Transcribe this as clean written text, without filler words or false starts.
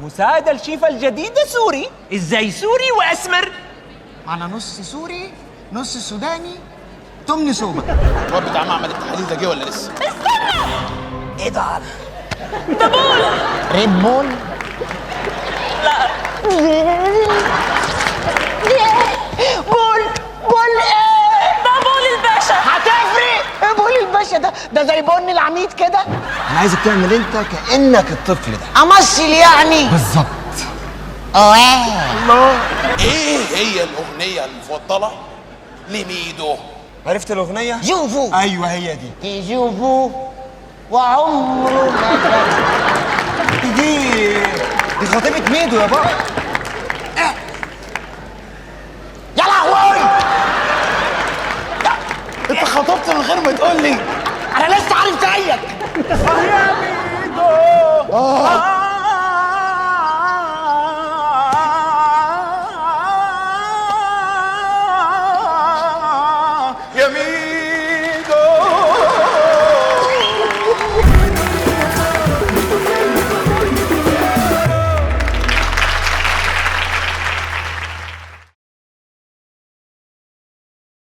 مساعد الشيف الجديد سوري. ازاي سوري واسمر؟ على نص سوري نص سوداني تمن سوبة. الواد بتاع معمل التحاليل ده جه ولا لسه؟ ايه ده؟ ده بول. ريد بول؟ لا بول ايه؟ ده بول الباشا. هتفرق ايه بول الباشا ده زي بن العميد كده. انا عايزك تعمل انت كانك الطفل ده. امثل يعني بالظبط. الله. ايه هي الاغنيه المفضله لميدو؟ عرفت الاغنيه؟ شوفوا. ايوه هي دي. يشوفوا وعمره ما كان. دي خطيبة ميدو يا بابا. يا لهوي، انت خطبت من غير ما تقول لي. انا لسه عارف زيك. يا ميدو